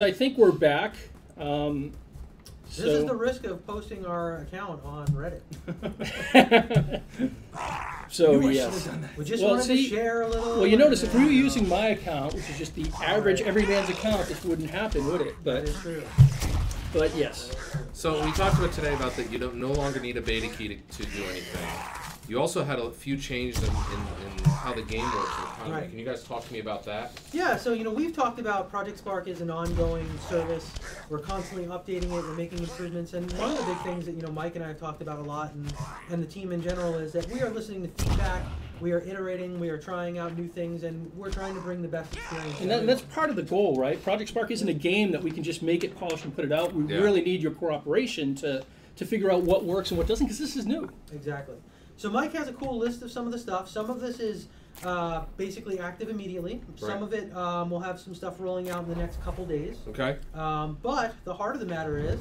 I think we're back. This is the risk of posting our account on Reddit. So yes, we just wanted to share a little. Well, you notice if we were using my account, which is just the average everyman's account, this wouldn't happen, would it? But that is true. But yes. So we talked about today about that you don't no longer need a beta key to do anything. You also had a few changes in how the game works. Right. Can you guys talk to me about that? Yeah, so we've talked about Project Spark is an ongoing service. We're constantly updating it. We're making improvements, and one of the big things that Mike and I have talked about a lot, and the team in general, is that we are listening to feedback. We are iterating. We are trying out new things, and we're trying to bring the best experience. And that's part of the goal, right? Project Spark isn't a game that we can just make it, polish, and put it out. We really need your cooperation to figure out what works and what doesn't, because this is new. Exactly. So Mike has a cool list of some of the stuff. Some of this is basically active immediately. Some of it we'll have some stuff rolling out in the next couple days. Okay. But the heart of the matter is,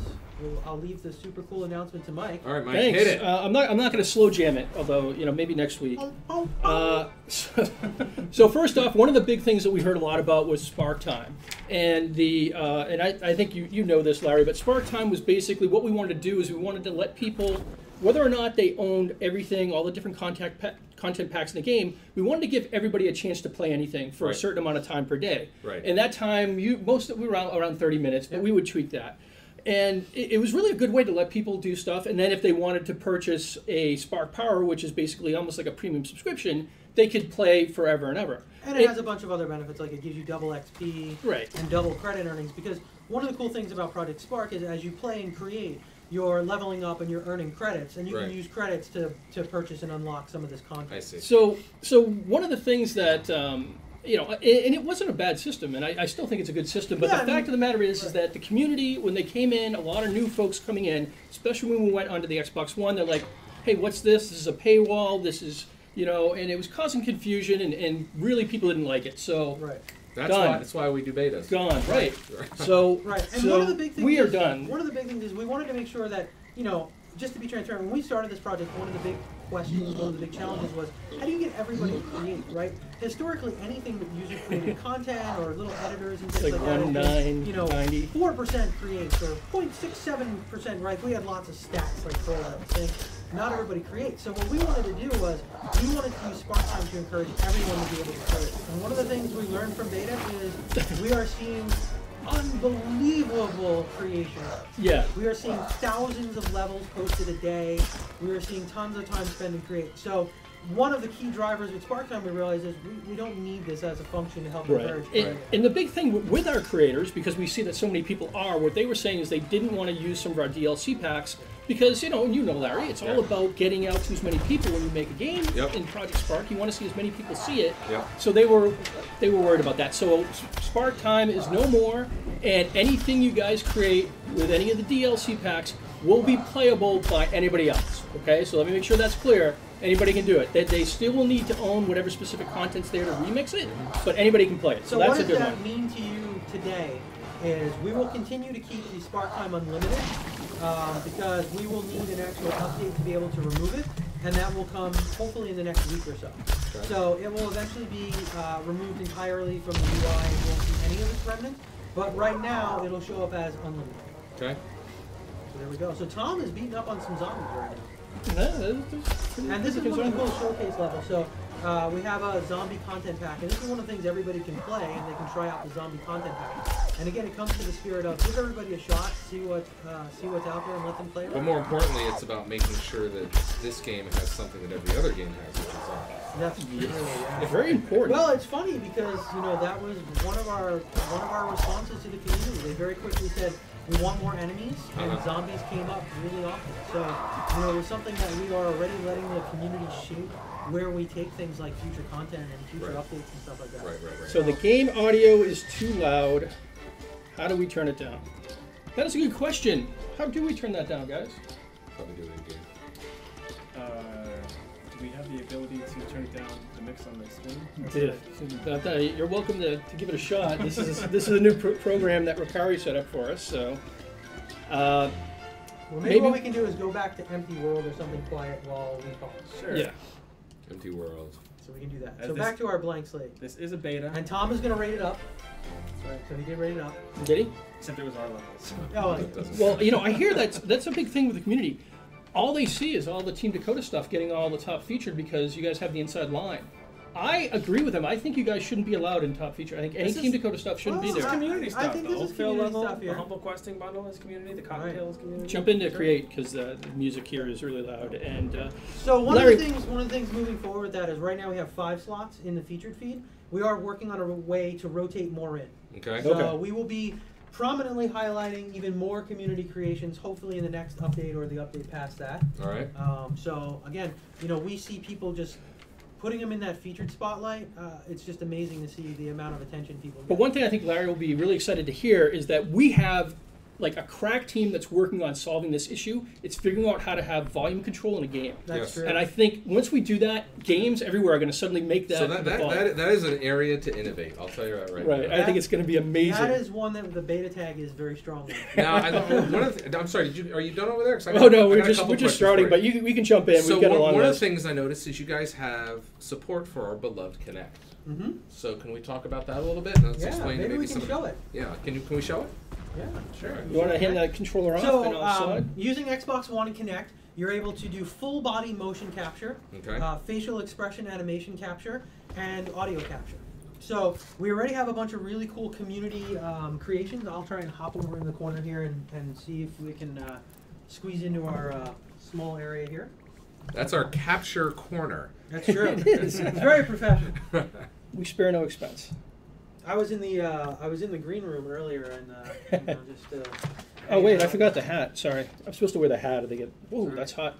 I'll leave the super cool announcement to Mike. All right, Mike, Thanks. hit it. I'm not going to slow jam it, although maybe next week. So first off, one of the big things that we heard a lot about was Spark Time, and I think you know this, Larry, but Spark Time was basically what we wanted to do is we wanted to let people, whether or not they owned everything, all the different content packs in the game, we wanted to give everybody a chance to play anything for a certain amount of time per day. Right. And that time, we were around 30 minutes, but we would tweak that. And it was really a good way to let people do stuff. And then if they wanted to purchase a Spark Power, which is basically almost like a premium subscription, they could play forever and ever. And it has a bunch of other benefits, like it gives you double XP and double credit earnings. Because one of the cool things about Project Spark is as you play and create, you're leveling up and you're earning credits, and you can use credits to purchase and unlock some of this content. I see. So one of the things that and it wasn't a bad system, and I still think it's a good system. But the fact of the matter is that the community, when they came in, a lot of new folks coming in, especially when we went onto the Xbox One, they're like, "Hey, what's this? This is a paywall. This is and it was causing confusion, and really people didn't like it. So That's why we do betas. Gone, right. So, and one of the big things we are done. One of the big things is we wanted to make sure that, just to be transparent, when we started this project, one of the big questions, one of the big challenges was, how do you get everybody to create, right? Historically, anything with user-created content or little editors and things like that, 4% creates or 0.67%, right? We had lots of stats like for saying not everybody creates. So what we wanted to do was, we wanted to use Spark Time to encourage everyone to be able to create. And one of the things we learned from beta is we are seeing unbelievable creation. Yeah. We are seeing thousands of levels posted a day. We are seeing tons of time spent in create. So one of the key drivers with Spark Time we realized is we don't need this as a function to help encourage creating. And the big thing with our creators, because we see that so many people are, what they were saying is they didn't want to use some of our DLC packs because, and Larry, it's all about getting out to as many people when you make a game in Project Spark. You want to see as many people see it. So they were worried about that. So Spark Time is no more, and anything you guys create with any of the DLC packs will be playable by anybody else. Okay, so let me make sure that's clear. Anybody can do it. They still will need to own whatever specific content's there to remix it, but anybody can play it. So that's a good one. What does that mean to you today is we will continue to keep the Spark Time unlimited because we will need an actual update to be able to remove it, and that will come hopefully in the next week or so. Okay. So it will eventually be removed entirely from the UI and you won't see any of its remnants, but right now it'll show up as unlimited. Okay. So there we go. So Tom is beating up on some zombies right now. And this is one of the cool showcase levels. So we have a zombie content pack, and this is one of the things everybody can play, and they can try out the zombie content pack. And again, it comes to the spirit of give everybody a shot, see what's out there, and let them play it. But more importantly, it's about making sure that this game has something that every other game has, which is zombies. That's really very important. Well, it's funny because that was one of our responses to the community. They very quickly said, we want more enemies, and zombies came up really often. So, it was something that we are already letting the community shape where we take things like future content and future updates and stuff like that. Right. So the game audio is too loud. How do we turn it down? That is a good question. How do we turn that down, guys? Probably do it in game. Do we have the ability to turn down the mix on the screen? You're welcome to give it a shot. This is a new program that Ricari set up for us. So, well, maybe what we can do is go back to Empty World or something quiet while we talk. Sure. Yeah. Empty World. So we can do that. So back to our blank slate. This is a beta. And Tom is going to rate it up. That's right. So he did rate it up. Did he? Except it was our levels. Oh, Well, you know, I hear that's a big thing with the community. All they see is all the Team Dakota stuff getting all the top featured because you guys have the inside line. I agree with him. I think you guys shouldn't be allowed in top feature. I think any Team Dakota stuff shouldn't be This is there. community stuff. think The this is Oakville community level, stuff here. the Humble Questing bundle is community. The Cottontail is community. Jump into Create because the music here is really loud. And So Larry- one of the things moving forward with that is right now we have 5 slots in the featured feed. We are working on a way to rotate more in. Okay. So Okay. we will be prominently highlighting even more community creations, hopefully in the next update or the update past that. All right. So again, you know, we see people just putting them in that featured spotlight. It's just amazing to see the amount of attention people get. But one thing I think Larry will be really excited to hear is that we have like a crack team that's working on solving this issue. It's figuring out how to have volume control in a game. That's Yes. true. And I think once we do that, games everywhere are going to suddenly make that. So that is an area to innovate. I'll tell you that right right. now. I think it's going to be amazing. That is one that the beta tag is very strong. Now, I'm sorry. Are you done over there? 'Cause I got- Oh no, I we're got a just couple starting, questions but for you. we can jump in. So We've got a long one of the list. things I noticed is you guys have support for our beloved Kinect. Mm-hmm. So can we talk about that a little bit? Let's Yeah, explain maybe we some can of show it. Yeah, can we show it? Yeah, Sure. You want to hand that controller off and So, I'll slide? using Xbox One and Kinect, you're able to do full body motion capture, Okay. facial expression animation capture, and audio capture. So we already have a bunch of really cool community creations. I'll try and hop over in the corner here and see if we can squeeze into our small area here. That's our capture corner. That's true. It is. It's very professional. We spare no expense. I was in the green room earlier and you know, just. Oh wait, I out. forgot the hat. Sorry, I'm supposed to wear the hat. Or they get. Whoa, Sorry. that's hot.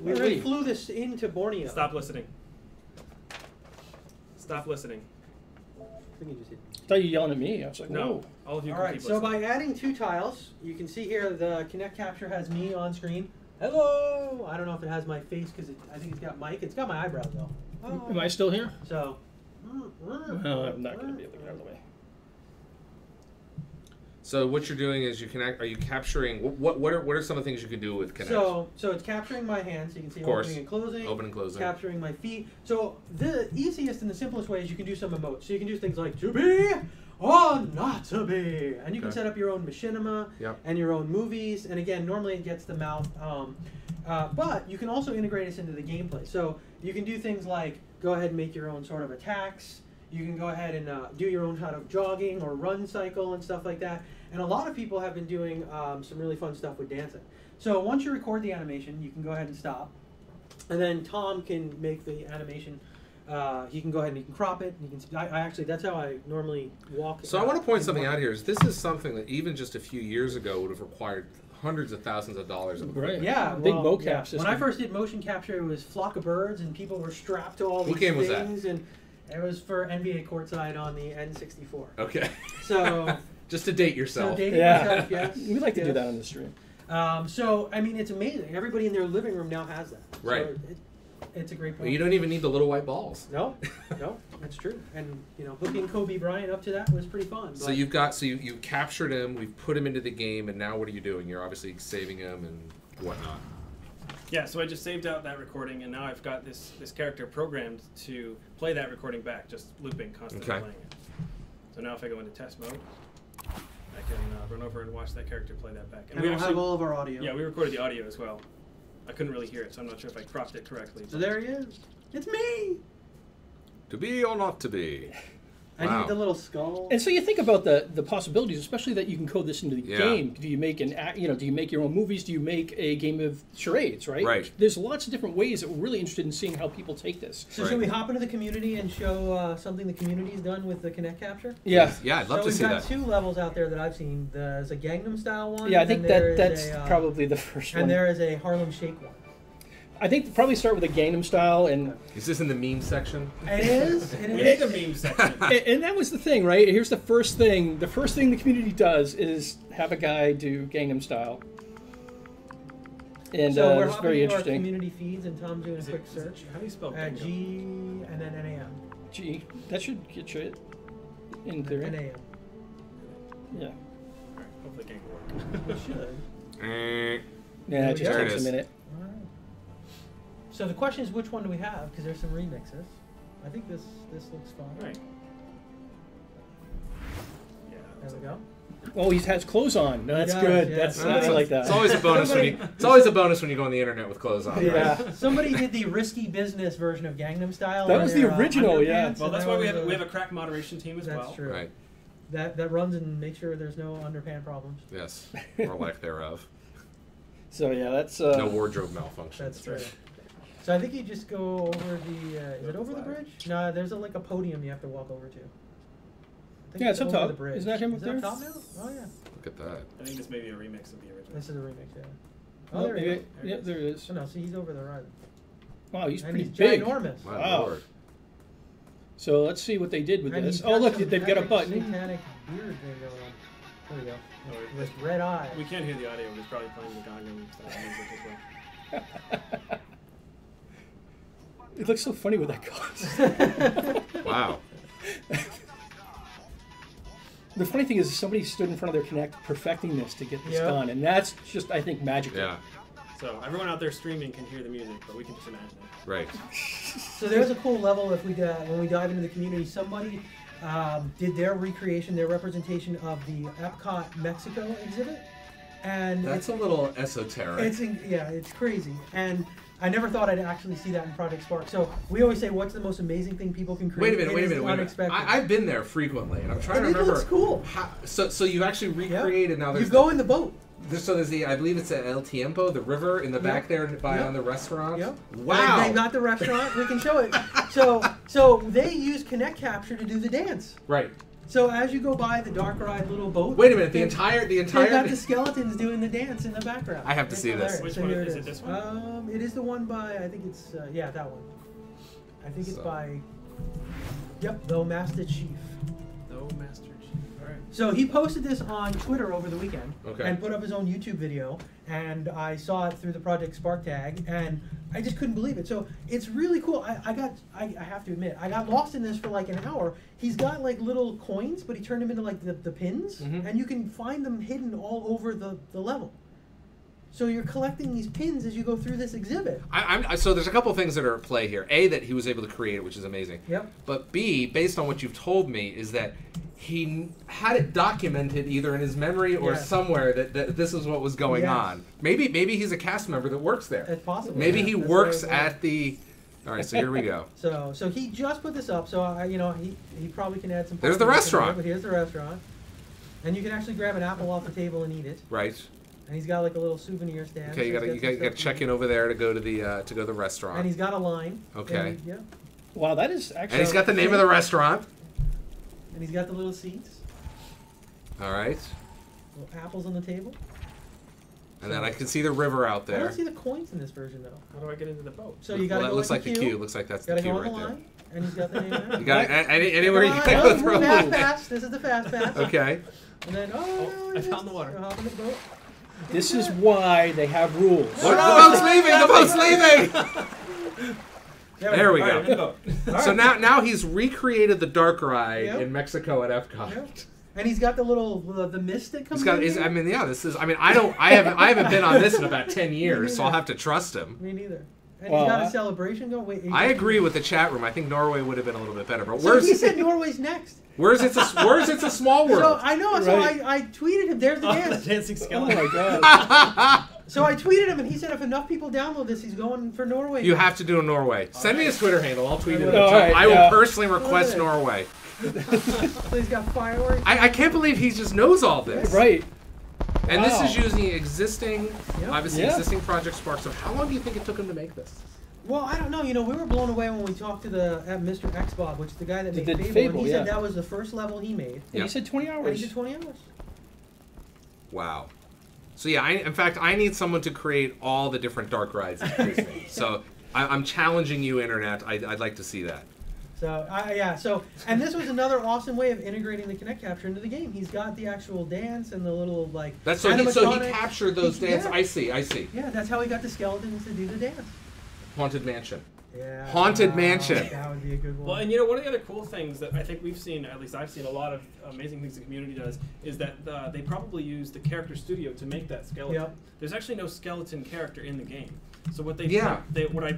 We Alrighty. flew this into Borneo. Stop listening. Stop listening. I think you just hit. I thought you were yelling at me. I was like, No, whoa. all of you All can right, keep so listening. by adding 2 tiles, you can see here the Kinect capture has me on screen. Hello! I don't know if it has my face because I think it's got Mike. It's got my eyebrows though. Am I still here? So. Well, I'm not going to be able to get out of the way. So what you're doing is are you capturing what are some of the things you can do with Kinect? So it's capturing my hands. So you can see Of course. opening and closing. Open and closing. Capturing my feet. So the easiest and the simplest way is you can do some emotes. So you can do things like to be or not to be, and you can Okay. set up your own machinima Yep. and your own movies. And again, normally it gets the mouth, but you can also integrate this into the gameplay. So you can do things like go ahead and make your own sort of attacks. You can go ahead and do your own kind of jogging or run cycle and stuff like that. And a lot of people have been doing some really fun stuff with dancing. So once you record the animation, you can go ahead and stop. And then Tom can make the animation. He can go ahead and he can crop it. And he can. I actually, that's how I normally walk. So I want to point something out here. Is this is something that even just a few years ago would have required hundreds of thousands of dollars of equipment. Right. Yeah, Big well, mocap yeah. system. When I first did motion capture, it was Flock of Birds, and people were strapped to all What these game was that? things, and it was for NBA Courtside on the N64. Okay. So, Just to date yourself. dating Yeah. myself, yes. We like to do yes. that on the stream. So, I mean, it's amazing. Everybody in their living room now has that. Right. So it's a great Well, point. you don't even need the little white balls. No, that's true. And you know, hooking Kobe Bryant up to that was pretty fun. So but- you captured him, we've put him into the game, and now what are you doing? You're obviously saving him and whatnot. Yeah, so I just saved out that recording, and now I've got this character programmed to play that recording back, just looping, constantly Okay. playing it. So now if I go into test mode, I can run over and watch that character play that back. and we'll have all of our audio. Yeah, we recorded the audio as well. I couldn't really hear it, so I'm not sure if I cropped it correctly. So there he is. It's me. To be or not to be? I Wow. need the little skull. And so you think about the possibilities, especially that you can code this into the Yeah. game. Do you make do you make your own movies? Do you make a game of charades? Right. Right. There's lots of different ways that we're really interested in seeing how people take this. So Right. should we hop into the community and show something the community's done with the Kinect capture? Yeah. Yeah, I'd love so to we've see got that. 2 levels out there that I've seen. There's a Gangnam Style one. Yeah, I think and there that's is a, probably the first one. And there is a Harlem Shake one. I think probably start with a Gangnam Style, and Is this in the meme section? It is. It We is. need a meme section. and that was the thing, right? Here's the first thing. The first thing the community does is have a guy do Gangnam Style, and So we're it's hopping very into our interesting. community feeds, and Tom's doing a quick search. How do you spell At Gangnam? G and then NAM. Gee, that should get you it in theory. NAM. Yeah. Alright, hopefully it can work. It should. Yeah, it just There it takes is. a minute. All right. So the question is, which one do we have? Because there's some remixes. I think this looks fun. Right. Yeah. There we go. Oh, he has clothes on. No, that's does, good. yeah. That's Somebody- I like that. It's always a bonus when you. It's always a bonus when you go on the internet with clothes on. Yeah. Right? Somebody did the Risky Business version of Gangnam Style. That in was the their, original, yeah. underpants, Well, and that's that why was, we have a crack moderation team as That's well. true. Right. That runs and makes sure there's no underpant problems. Yes. Or lack thereof. So yeah, that's No wardrobe malfunction. That's true. So I think you just go over the. Is it over the bridge? No, there's like a podium you have to walk over to. I think Yeah, it's up over top. the bridge. Isn't that him Is up it there? up top now? Oh yeah. Look at that. I think this may be a remix of the original. This is a remix, yeah. Oh, Oh, there he maybe, is. yeah, there it is. Oh, no, see, he's over the right. Wow, he's And pretty he's big. ginormous. My Wow. lord. So let's see what they did with And this. he's Oh, got look, some they've got a epic button. satanic beard thing going on. There we go. Oh, With red eyes. We can't hear the audio. He's probably playing the Gangnam style music as well. It looks so funny with that costume. Wow. The funny thing is, somebody stood in front of their Kinect perfecting this to get this Yeah. done, and that's just, I think, magical. Yeah. So everyone out there streaming can hear the music, but we can just imagine it. Right. So there's a cool level if we when we dive into the community. Somebody did their recreation, their representation of the Epcot Mexico exhibit, and That's a little esoteric. it's crazy. And I never thought I'd actually see that in Project Spark. So we always say, what's the most amazing thing people can create? Wait a minute. It Wait a is minute. the Wait a minute. unexpected. I've been there frequently, and I'm trying to And it remember. looks cool. How, so you actually recreated now. There's You go in the boat. So there's the, I believe it's at El Tiempo, the river in the back there by Yep. on the restaurant. Yep. Wow. They got the restaurant. We can show it. So they use Kinect capture to do the dance. Right. So as you go by the dark ride little boat. Wait a minute. The they- entire. They've got the skeletons doing the dance in the background. I have to It's see this. hilarious. Which So one here is it? This one? It is the one by, I think it's, yeah, that one. I think it's So. by, yep, the Master Chief. No Master Chief. All right. So he posted this on Twitter over the weekend Okay. and put up his own YouTube video, and I saw it through the Project Spark tag, and I just couldn't believe it. So it's really cool. I have to admit, I got lost in this for like an hour. He's got like little coins, but he turned them into like the pins, Mhm. and you can find them hidden all over the level. So you're collecting these pins as you go through this exhibit. So there's a couple things that are at play here. A, that he was able to create it, which is amazing. Yep. But B, based on what you've told me, is that he had it documented either in his memory or Yes. somewhere that this is what was going Yes. on. Maybe he's a cast member that works there. It's possible. Maybe yeah. he That's works very good. at the. All right, so here we go. So he just put this up. So he probably can add some. There's the population restaurant. there, but here's the restaurant, and you can actually grab an apple off the table and eat it. Right. And he's got like a little souvenir stand. Okay, you so he's got some to stuff check to in eat. over there to go to the And restaurant. he's got a line. Okay. And, yeah. Wow, that is actually. And he's got the name of the restaurant. And he's got the little seats, All right. little apples on the table. And then I can see the river out I there. don't see the coins in this version though. How do I get into the boat? So you Well, got to that go looks in like the queue. Looks like that's the Gotta queue go on the right there. line, and he's got the name. You got anywhere you Come on, can oh, go through. Fast pass. This is the fast pass. Okay. And then I found the water. Hop in the boat. This is why they have rules. Look, the boat's leaving. The boat's leaving. There we All right, go. in the boat. So now he's recreated the dark ride Yep. in Mexico at Epcot. Yep. And he's got the little the mist that comes. He's got. in here. I mean, yeah. This is. I mean, I haven't been on this in about 10 years, so I'll have to trust him. Me neither. And Well, he's got I- a celebration going. Wait, I agree with the chat room. I think Norway would have been a little bit better. But So he said Norway's next. where's it's a small So world. I know. Right. So I tweeted him. There's the Oh, the dance. dancing Oh skeleton. my god. So I tweeted him, and he said if enough people download this, he's going for Norway. You have to do a Norway. Send me his Twitter handle. I'll tweet it. at the All top. right, I will yeah. personally request Good. Norway. So he's got fireworks. I can't believe he just knows all this. Right. And this Wow. is using existing, Yep. obviously Yeah. existing Project Spark. So how long do you think it took him to make this? Well, I don't know. You know, we were blown away when we talked to Mr. Xbob, which is the guy that That made did Fable. Fable, and he yeah. said that was the first level he made. And Yeah. he said 20 And hours. he did 20 hours. Wow. So yeah, in fact, I need someone to create all the different dark rides at Disney. So I'm challenging you, Internet. I'd like to see that. So yeah. So and this was another awesome way of integrating the Kinect capture into the game. He's got the actual dance and the little like. That's so he animatronics. captured those dance. Yeah. I see. Yeah, that's how he got the skeletons to do the dance. Haunted Mansion. Yeah. Haunted Mansion. That would be a good one. Well, and you know, one of the other cool things that I think we've seen, at least I've seen a lot of amazing things the community does, is that they probably use the character studio to make that skeleton. Yep. There's actually no skeleton character in the game. So what they Yeah. what I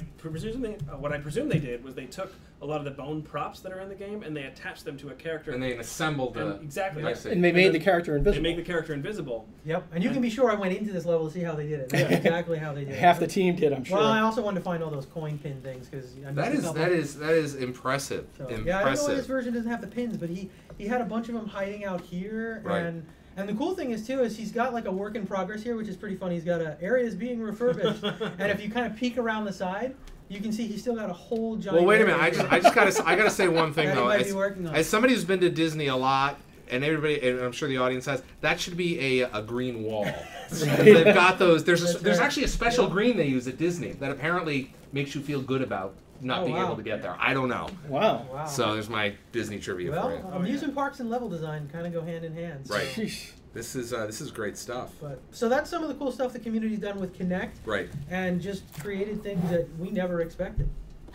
presume they did was they took a lot of the bone props that are in the game, and they attach them to a character. And they assemble the... Exactly. And they made the character invisible. They make the character invisible. Yep, and you can be sure I went into this level to see how they did it. That's exactly how they did it. Half the team did, I'm sure. Well, I also wanted to find all those coin pin things because that is impressive. So, impressive. yeah, I don't know why this version doesn't have the pins, but he had a bunch of them hiding out here, Right. And the cool thing is too is he's got like a work in progress here, which is pretty funny. He's got areas being refurbished, and if you kind of peek around the side, you can see he's still got a whole giant. Well, wait a minute. I gotta say one thing though. As Somebody who's been to Disney a lot, and everybody, and I'm sure the audience has, that should be a green wall. They've got those. There's actually a special green they use at Disney that apparently makes you feel good about not being able to get there. I don't know. Wow. So there's my Disney trivia for you. Amusement parks and level design kind of go hand in hand. So. Right. This is great stuff. So that's some of the cool stuff the community's done with Kinect. Right. And just created things that we never expected.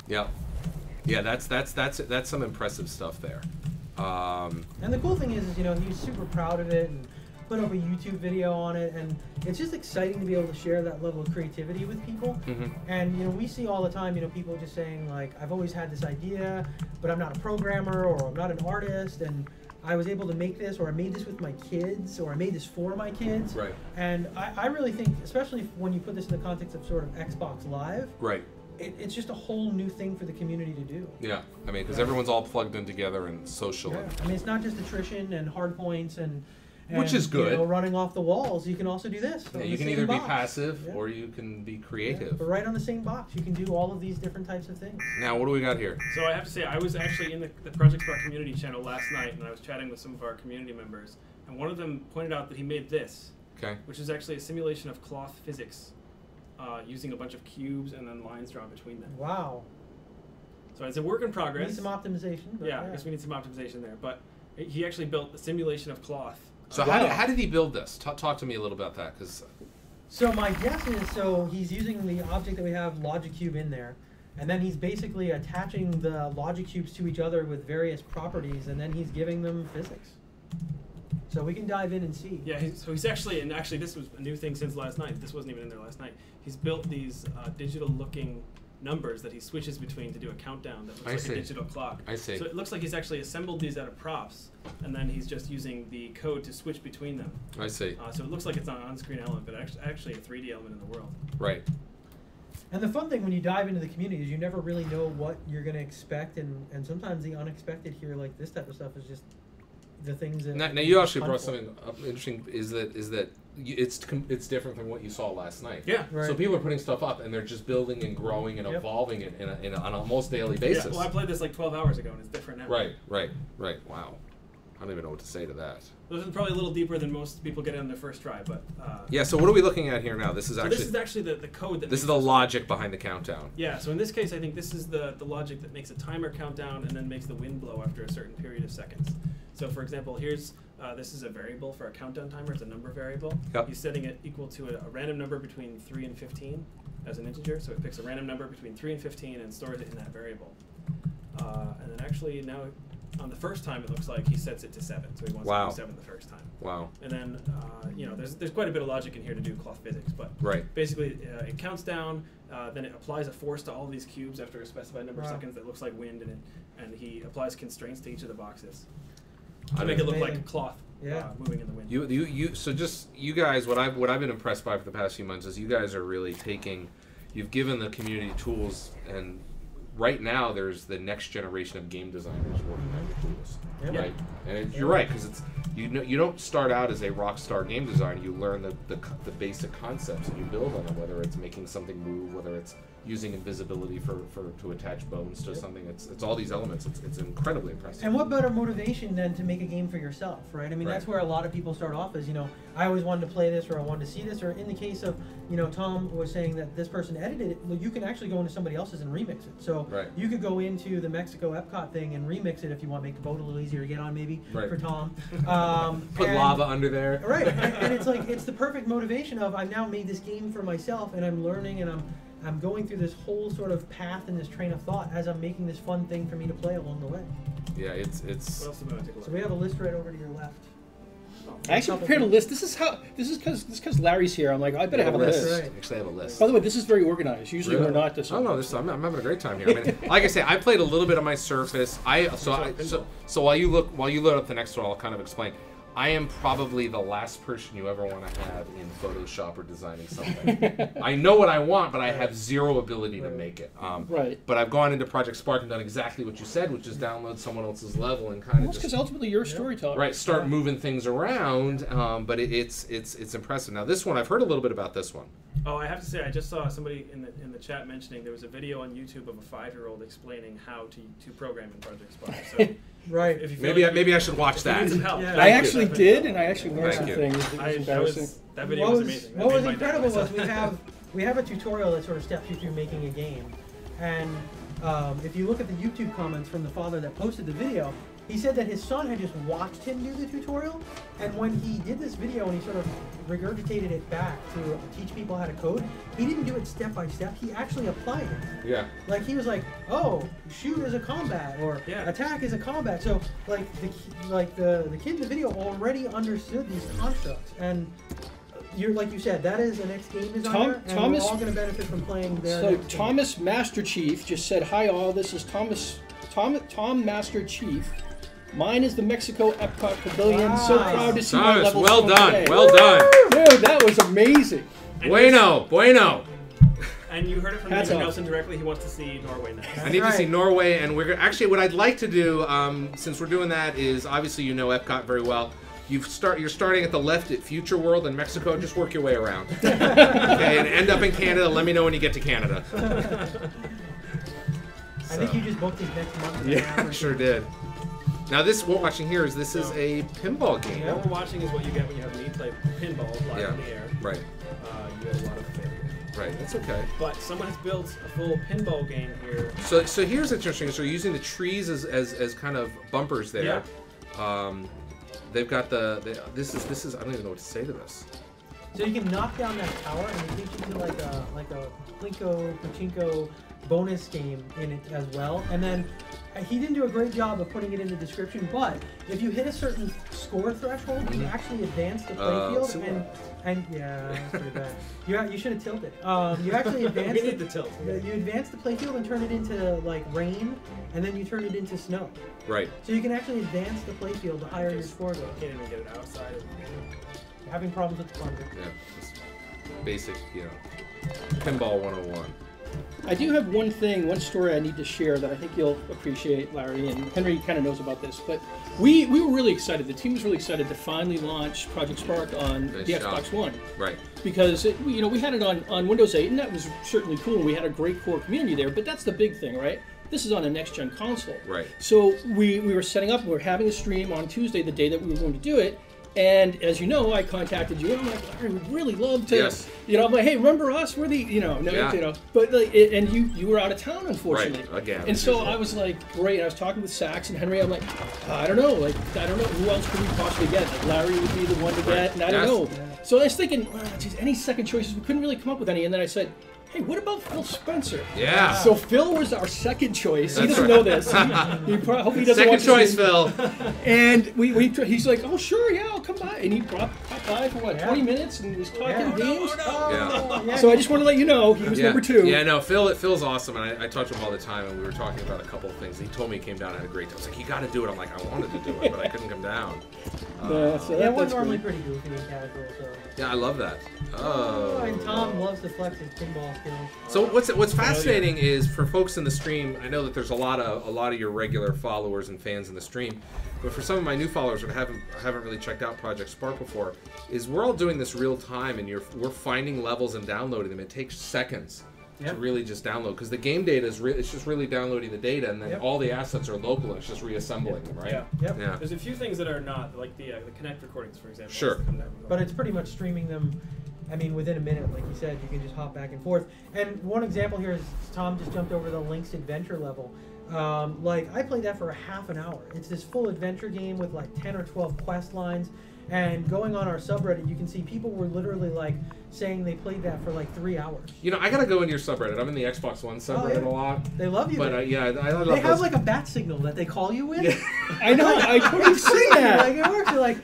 Yeah. Yeah. That's some impressive stuff there. And the cool thing is he was super proud of it and put up a YouTube video on it, and it's just exciting to be able to share that level of creativity with people. Mm-hmm. And we see all the time, people just saying like, I've always had this idea, but I'm not a programmer or I'm not an artist, and I was able to make this, or I made this with my kids, or I made this for my kids. Right. And I really think, especially when you put this in the context of sort of Xbox Live, right. It's just a whole new thing for the community to do. Yeah, I mean, because everyone's all plugged in together and social. Yeah. I mean, it's not just attrition and hard points and which is good. Running off the walls. You can also do this. Yeah, you can either be passive or you can be creative. Yeah, but right on the same box, you can do all of these different types of things. Now, what do we got here? So I have to say, I was actually in the Project Spark community channel last night, and I was chatting with some of our community members, and one of them pointed out that he made this, which is actually a simulation of cloth physics, using a bunch of cubes and then lines drawn between them. Wow. So it's a work in progress. We need some optimization. Yeah, I guess we need some optimization there. But he actually built the simulation of cloth. So how did he build this? Talk to me a little about that, because. So my guess is, he's using the object that we have, Logic Cube, in there, and then he's basically attaching the Logic Cubes to each other with various properties, and then he's giving them physics. So we can dive in and see. Yeah, so he's actually, and actually this was a new thing since last night. This wasn't even in there last night. He's built these digital-looking numbers that he switches between to do a countdown that looks like a digital clock. I see. So it looks like he's actually assembled these out of props, and then he's just using the code to switch between them. I see. So it looks like it's an on-screen element, but actually a 3D element in the world. Right. And the fun thing when you dive into the community is you never really know what you're going to expect, and sometimes the unexpected here, like this type of stuff, is just the things that. Now you actually brought something up interesting. Is that it's different from what you saw last night. Yeah. Right. So people are putting stuff up and they're just building and growing and evolving it on an almost daily basis. Yeah. Well, I played this like 12 hours ago and it's different now. Right. Wow. I don't even know what to say to that. This is probably a little deeper than most people get on their first try, but. Yeah. So what are we looking at here now? This is actually the code that. This is the logic behind the countdown. Yeah. So in this case, I think this is the logic that makes a timer countdown and then makes the wind blow after a certain period of seconds. So for example, here's this is a variable for a countdown timer. It's a number variable. Yep. He's setting it equal to a random number between 3 and 15 as an integer. So it picks a random number between 3 and 15 and stores it in that variable. And then actually now, on the first time, it looks like he sets it to 7. So he wants to do 7 the first time. Wow. And then there's quite a bit of logic in here to do cloth physics, but basically it counts down. Then it applies a force to all of these cubes after a specified number of seconds that looks like wind, and he applies constraints to each of the boxes to make it look like cloth moving in the wind. So just you guys, what I've been impressed by for the past few months is you guys are really you've given the community tools, and right now there's the next generation of game designers working on the tools. Yep. Right, and you're right, because you don't start out as a rock star game designer. You learn the basic concepts and you build on them. Whether it's making something move, whether it's using invisibility to attach bones to something. It's all these elements. It's incredibly impressive. And what better motivation than to make a game for yourself, right? I mean, that's where a lot of people start off as, I always wanted to play this, or I wanted to see this, or in the case of, Tom was saying that this person edited it, well, you can actually go into somebody else's and remix it. So you could go into the Mexico Epcot thing and remix it if you want to make the boat a little easier to get on, maybe, for Tom. Put lava under there. Right, and it's like, it's the perfect motivation of, I've now made this game for myself, and I'm learning, and I'm going through this whole sort of path and this train of thought as I'm making this fun thing for me to play along the way. Yeah, it's. What else am I going to take a look? So we have a list right over to your left. I actually prepared a list. This is because Larry's here. I'm like, I better have a list. Right. Actually, I have a list. By the way, this is very organized. Usually we're not this. Oh no, I'm having a great time here. I mean, like I say, I played a little bit on my Surface. So while you load up the next one, I'll kind of explain. I am probably the last person you ever want to have in Photoshop or designing something. I know what I want, but I have zero ability to make it. Right. But I've gone into Project Spark and done exactly what you said, which is download someone else's level and kind of because ultimately you're a storyteller. Right. Start moving things around. But it's impressive. Now this one, I've heard a little bit about this one. Oh, I have to say, I just saw somebody in the chat mentioning there was a video on YouTube of a 5-year-old explaining how to program in Project Spark. So right. If you Maybe I should watch that. Yeah. I actually did, and I actually learned some things. That video was amazing. What was incredible was we have a tutorial that sort of steps you through making a game, and if you look at the YouTube comments from the father that posted the video, he said that his son had just watched him do the tutorial, and when he did this video and he sort of regurgitated it back to teach people how to code, he didn't do it step by step. He actually applied it. Yeah. Like he was like, oh, shoot is a combat, or attack is a combat. So like the kid in the video already understood these constructs, and you're like you said, that is an ex-game designer, and we're all going to benefit from playing their. So Thomas Master Chief just said, "Hi all, this is Tom Master Chief. Mine is the Mexico Epcot Pavilion. Wow. So proud to see my levels. Well done, today. well done. Dude, that was amazing. Bueno. And you heard it from Mr. Nelson directly. He wants to see Norway next. I need to see Norway, and we're actually what I'd like to do, since we're doing that, is obviously you know Epcot very well. You're starting at the left at Future World in Mexico. Just work your way around, okay, and end up in Canada. Let me know when you get to Canada. I think you just booked these next month. Yeah, I sure did. Now this, what we're watching here is this is a pinball game. What we're watching is what you get when you have me play pinball live in the air. Right. You get a lot of failure. Right, that's okay. But someone has built a full pinball game here. So here's interesting. So using the trees as kind of bumpers there. Yeah. They've got this is I don't even know what to say to this. So you can knock down that tower and it takes you to like a pachinko bonus game in it as well. And then he didn't do a great job of putting it in the description, but if you hit a certain score threshold, you actually advance the playfield and yeah, that's pretty bad. You should have tilted. You actually advance. We need the tilt. You advance the playfield and turn it into like rain, and then you turn it into snow. Right. So you can actually advance the playfield the higher your score goes. You can't even get it outside of You're having problems with the plunger. Yeah, just basic, pinball 101. I do have one story I need to share that I think you'll appreciate, Larry, and Henry kind of knows about this. But we were really excited. The team was really excited to finally launch Project Spark on the Xbox One. Right. Because we had it on Windows 8, and that was certainly cool. And we had a great core community there. But that's the big thing, right? This is on a next-gen console. Right. So we were setting up. We were having a stream on Tuesday, the day that we were going to do it. And as you know, I contacted you. And I'm like, Larry, we'd really love to. Yes. I'm like, hey, remember us? We're the, But and you were out of town, unfortunately. Right. Again. And so I was like, great. I was talking with Sax and Henry. I'm like, I don't know. Who else could we possibly get? Like, Larry would be the one to get, and I don't know. So I was thinking, any second choices? We couldn't really come up with any. And then I said, hey, what about Phil Spencer? Yeah. So Phil was our second choice. He doesn't know this. Hope he doesn't second watch choice, Phil. And he's like, oh sure, yeah, I'll come by. And he popped by for 20 minutes and was talking games. So I just want to let you know he was number 2. Yeah, no, Phil's awesome, and I talk to him all the time, and we were talking about a couple of things. He told me he came down and had a great time. I was like, you got to do it. I'm like, I wanted to do it, but I couldn't come down. We're normally pretty goofy and casual. So. Yeah, I love that. And Tom loves to flex his pinball skills. So what's fascinating is for folks in the stream, I know that there's a lot of your regular followers and fans in the stream, but for some of my new followers that haven't really checked out Project Spark before, is we're all doing this real time, and we're finding levels and downloading them. It takes seconds to really just download, because the game data it's just really downloading the data, and then all the assets are local, and it's just reassembling them, right? Yeah. There's a few things that are not, like the Kinect recordings, for example. Sure. But it's pretty much streaming them. I mean, within a minute, like you said, you can just hop back and forth. And one example here is Tom just jumped over the Link's Adventure level. I played that for half an hour. It's this full adventure game with like 10 or 12 quest lines. And going on our subreddit, you can see people were literally like saying they played that for like 3 hours. I gotta go in your subreddit. I'm in the Xbox One subreddit a lot. They love you. But I love they have like a bat signal that they call you with. I know. I totally see that. Like it works. You're like,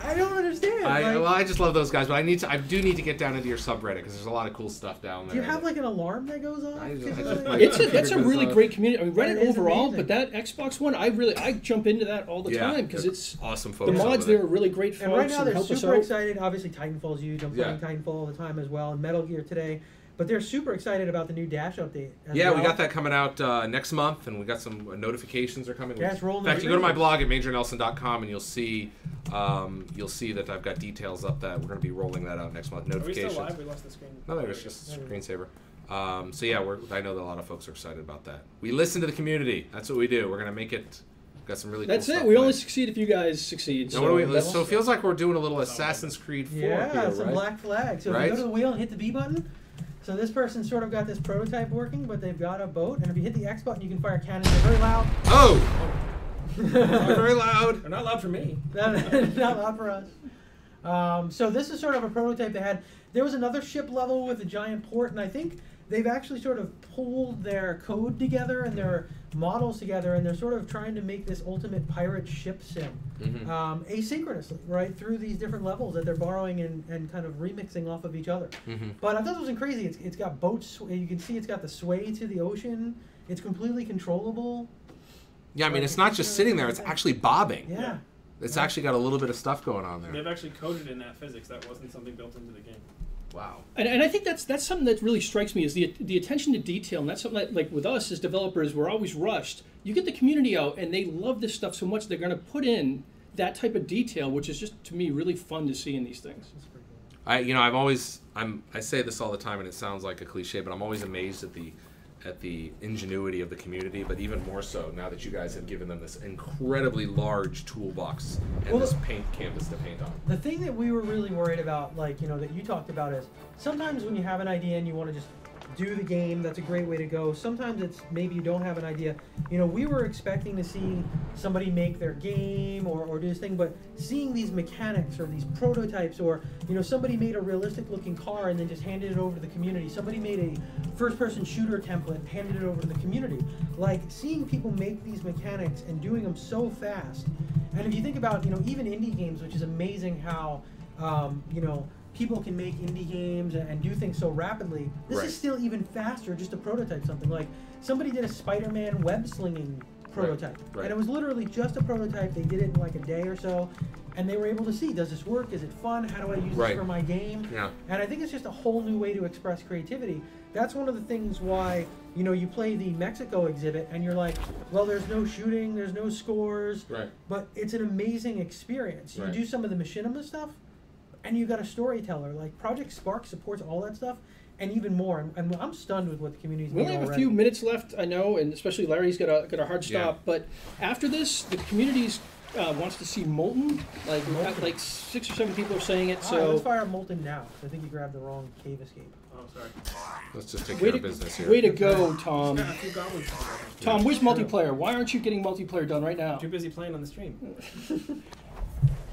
I don't understand. Well, I just love those guys, but I do need to get down into your subreddit because there's a lot of cool stuff down there. Do you have like an alarm that goes on? That's a really great community. I mean, Reddit overall, but that Xbox one, I jump into that all the time because it's awesome. Folks the mods there are really great folks. And right now they're help super excited. Obviously, Titanfall's huge. I'm playing Titanfall all the time as well, and Metal Gear today. But they're super excited about the new Dash update. We got that coming out next month, and we got some notifications are coming. Yeah, it's rolling. In fact, you go to my blog at MajorNelson.com, and you'll see that I've got details up that we're going to be rolling that out next month. Notifications. Are we still live? We lost the screen. No, there was just a screensaver. I know that a lot of folks are excited about that. We listen to the community. That's what we do. We're going to make it. Got some really. That's cool it. stuff We only succeed if you guys succeed. So it feels like we're doing a little Assassin's Creed 4 here, some Black Flag. So if you go to the wheel and hit the B button. So this person sort of got this prototype working, but they've got a boat, and if you hit the X button, you can fire cannons. They're very loud. Oh! They're very loud. They're not loud for me. Not loud for us. So this is sort of a prototype they had. There was another ship level with a giant port, and I think they've actually sort of pulled their code together and their models together, and they're sort of trying to make this ultimate pirate ship sim asynchronously, right, through these different levels that they're borrowing and kind of remixing off of each other. But I thought it was crazy. It's got boats. You can see it's got the sway to the ocean. It's completely controllable. Yeah, I mean, it's not just sitting there. It's actually bobbing. Yeah. It's actually got a little bit of stuff going on there. They've actually coded in that physics. That wasn't something built into the game. Wow. And I think that's something that really strikes me is the attention to detail. And that's something that, like with us as developers, we're always rushed. You get the community out, and they love this stuff so much, they're going to put in that type of detail, which is just, to me, really fun to see in these things. I say this all the time, and it sounds like a cliche, but I'm always amazed at the ingenuity of the community, but even more so now that you guys have given them this incredibly large toolbox and this paint canvas to paint on. The thing that we were really worried about, that you talked about, is sometimes when you have an idea and you want to just do the game, that's a great way to go. Sometimes it's maybe you don't have an idea. We were expecting to see somebody make their game or do this thing, but seeing these mechanics or these prototypes, or somebody made a realistic looking car and then just handed it over to the community. Somebody made a first-person shooter template and handed it over to the community. Like seeing people make these mechanics and doing them so fast. And if you think about even indie games, which is amazing how people can make indie games and do things so rapidly. This is still even faster just to prototype something. Like somebody did a Spider-Man web slinging prototype, and it was literally just a prototype. They did it in like a day or so, and they were able to see, does this work? Is it fun? How do I use this for my game? Yeah. And I think it's just a whole new way to express creativity. That's one of the things why you play the Mexico exhibit and you're like, well, there's no shooting, there's no scores, but it's an amazing experience. You do some of the machinima stuff, and you got a storyteller. Like Project Spark supports all that stuff and even more. And I'm stunned with what the community's doing. We only have a few minutes left, I know, and especially Larry's got a hard stop. But after this, the community's wants to see Molten. Like 6 or 7 people are saying it. So let's fire Molten now. I think you grabbed the wrong cave escape. Oh, sorry. Let's just take care of business here. Way to go, Tom. Tom, where's multiplayer? Why aren't you getting multiplayer done right now? Too busy playing on the stream.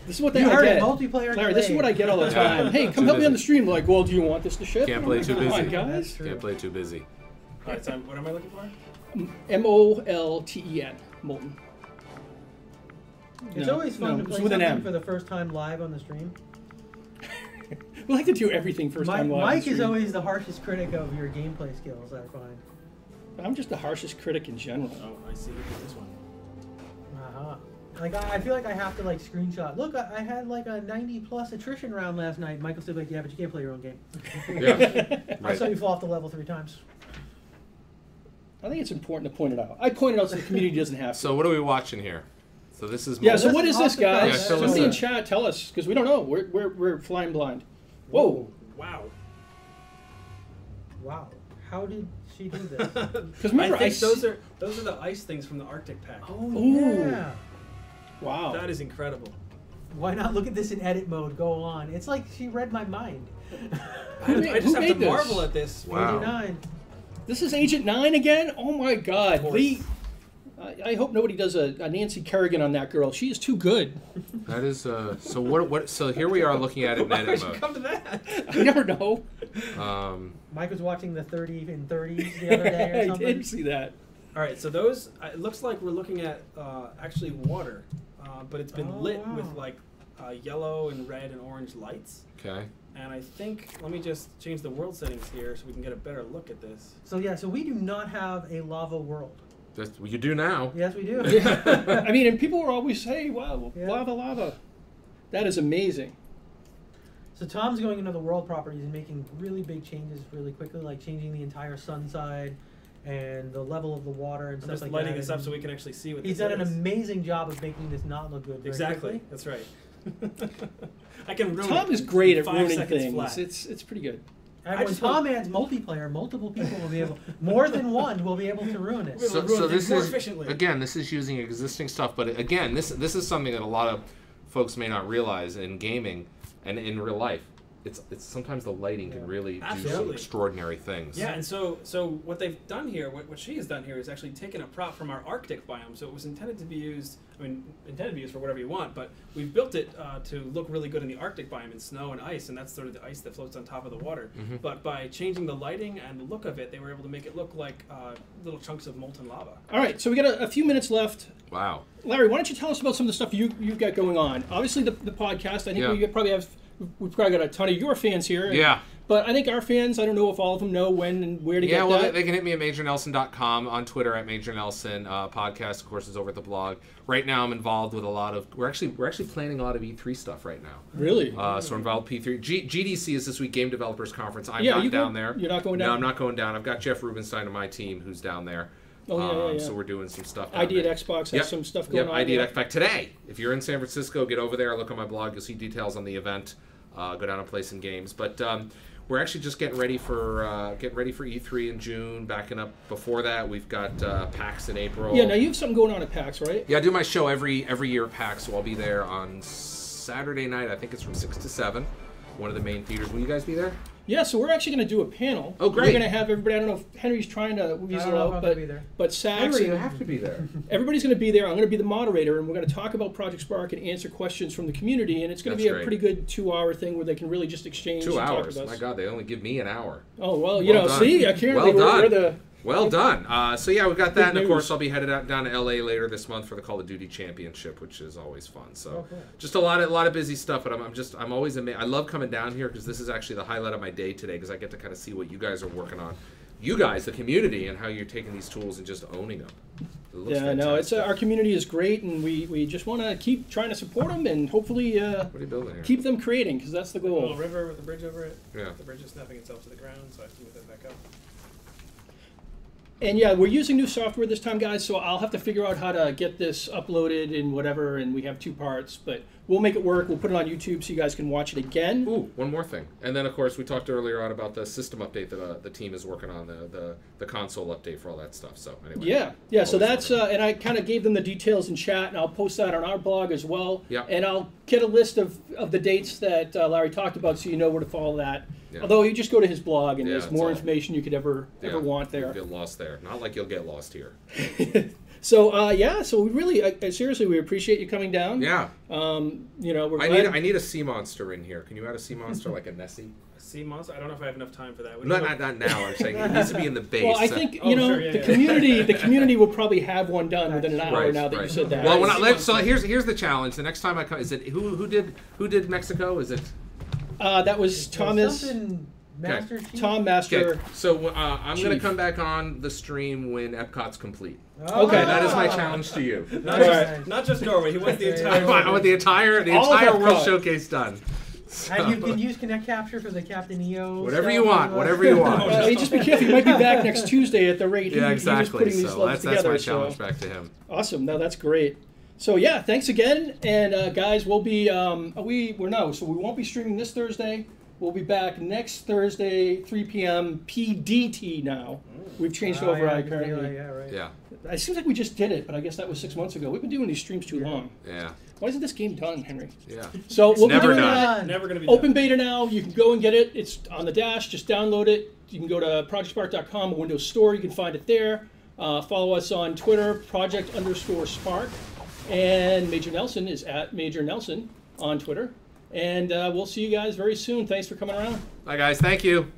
This is what I get. Multiplayer Larry, this is what I get all the time. Hey, come help me on the stream. Like, well, do you want this to ship? Can't play too busy. Come on, guys. Can't play too busy. All right, so what am I looking for? MOLTEN. Molten. It's always fun to play something for the first time live on the stream. We like to do everything first time live. Mike is always the harshest critic of your gameplay skills, I find. I'm just the harshest critic in general. Oh, I see. Look at this one. Like I feel like I have to screenshot. Look, I had like a 90+ attrition round last night. Michael's still like, yeah, but you can't play your own game. I saw you fall off the level 3 times. I think it's important to point it out. I point it out so the community doesn't have to. So what are we watching here? So this is so what is this, guys? Yeah, somebody in chat, tell us, because we don't know. We're flying blind. Whoa! Wow! Wow! How did she do this? Because remember, I think those are the ice things from the Arctic pack. Oh yeah! Wow! That is incredible. Why not look at this in edit mode? Go on. It's like she read my mind. I just have to marvel at this. Wow. 89. This is Agent 9 again? Oh my God! I hope nobody does a Nancy Kerrigan on that girl. She is too good. That is so. What? So here we are looking at it in edit mode. Come to that. I never know. Mike was watching the 30 in 30s the other day or something. I did see that. All right, so those. It looks like we're looking at actually water, but it's been lit with yellow and red and orange lights. Okay. And I think, let me just change the world settings here so we can get a better look at this. So yeah, so we do not have a lava world. You do now. Yes, we do. I mean, and people will always say, wow, lava. That is amazing. So Tom's going into the world properties and making really big changes really quickly, like changing the entire sun side and the level of the water and stuff like that. I'm just lighting this up so we can actually see what this is. He's done an amazing job of making this not look good. Exactly. That's right. I can ruin Tom is great at ruining things. Flat. It's pretty good. And when Tom adds multiplayer, multiple people will be able, more than one will be able to ruin it. So this is again, this is using existing stuff, but again, this is something that a lot of folks may not realize in gaming and in real life. It's sometimes the lighting can really do some extraordinary things. Yeah, and so what they've done here, what she has done here, is actually taken a prop from our Arctic biome. So it was intended to be used. I mean, intended to be used for whatever you want, but we've built it to look really good in the Arctic biome in snow and ice, and that's sort of the ice that floats on top of the water. Mm-hmm. But by changing the lighting and the look of it, they were able to make it look like little chunks of molten lava. All right, so we got a few minutes left. Wow. Larry, why don't you tell us about some of the stuff you've got going on? Obviously, the podcast. I think we probably have. We've probably got a ton of your fans here. Yeah. But I think our fans, I don't know if all of them know when and where to get that. Yeah, well, they can hit me at MajorNelson.com, on Twitter at MajorNelson. Podcast, of course, is over at the blog. Right now, I'm involved with a lot of... We're actually planning a lot of E3 stuff right now. Really? So we're involved with P3. GDC is this week, Game Developers Conference. I'm not down there. You're not going down? No, I'm not going down. I've got Jeff Rubenstein on my team who's down there. Oh, yeah. So we're doing some stuff down ID there. at Xbox has some stuff going on. ID at Xbox. Today, if you're in San Francisco, get over there, look on my blog. You'll see details on the event. Go down and play some games. But we're actually just getting ready for E3 in June. Backing up before that, we've got PAX in April. Yeah, now you have something going on at PAX, right? Yeah, I do my show every year at PAX, so I'll be there on Saturday night. I think it's from 6 to 7. One of the main theaters. Will you guys be there? Yeah, so we're actually going to do a panel. Oh, great. We're going to have everybody. I don't know if Henry's trying to weasel out, but Sax Henry, you have to be there. Everybody's going to be there. I'm going to be the moderator, and we're going to talk about Project Spark and answer questions from the community. And it's going to be a pretty good 2-hour thing where they can really just exchange. 2 and hours. Talk with us. My God, they only give me an hour. Oh well, you know, done. see, I can't. We're the Well done. So yeah, we've got that, and of news. course I'll be headed down to LA later this month for the Call of Duty Championship, which is always fun. So just a lot of busy stuff, but I'm always amazed. I love coming down here because this is actually the highlight of my day today because I get to kind of see what you guys are working on. You guys, the community, and how you're taking these tools and just owning them. Yeah, no, it's our community is great, and we just want to keep trying to support them and hopefully what are you building here? keep them creating because that's the goal. A little river with a bridge over it. Yeah. The bridge is snapping itself to the ground, so I have to move that back up. And yeah, we're using new software this time, guys, so I'll have to figure out how to get this uploaded and whatever, and we have 2 parts, but we'll make it work. We'll put it on YouTube so you guys can watch it again. Ooh, one more thing. And then, of course, we talked earlier on about the system update that the team is working on, the console update for all that stuff. So anyway. Yeah, so that's, and I kind of gave them the details in chat, and I'll post that on our blog as well. Yeah. And I'll get a list of the dates that Larry talked about so you know where to follow that. Yeah. Although you just go to his blog, and there's more information you could ever want there. You'll get lost there. Not like you'll get lost here. So so we really, seriously, we appreciate you coming down. Yeah. You know, we're I need a sea monster in here. Can you add a sea monster like a Nessie? A sea monster? I don't know if I have enough time for that. Not now. I'm saying it needs to be in the base. Well, I think the community will probably have one done within an hour now that you said that. Well, so here's the challenge. The next time I come, is it who did Mexico? Is it? That was Thomas. Master Chief? Tom Master. Okay. So I'm going to come back on the stream when Epcot's complete. Okay, that is my challenge to you. Not just Norway. He wants the entire. I want the entire World Showcase done. So. And you can use Kinect Capture for the Captain EO. Whatever you want. Just be careful. You might be back next Tuesday at the rate. Yeah, exactly. He's just putting these together, that's my challenge back to him. Awesome. No, that's great. So yeah, thanks again, and guys, we'll be so we won't be streaming this Thursday. We'll be back next Thursday, 3 p.m. PDT now. We've changed over apparently. Yeah. It seems like we just did it, but I guess that was 6 months ago. We've been doing these streams too long. Yeah. Why isn't this game done, Henry? Yeah. So we'll never be doing done. that. Never going to be open done. beta now. You can go and get it. It's on the dash. Just download it. You can go to projectspark.com, a Windows Store. You can find it there. Follow us on Twitter, project_spark. And Major Nelson is at Major Nelson on Twitter. And we'll see you guys very soon. Thanks for coming around. Bye, guys. Thank you.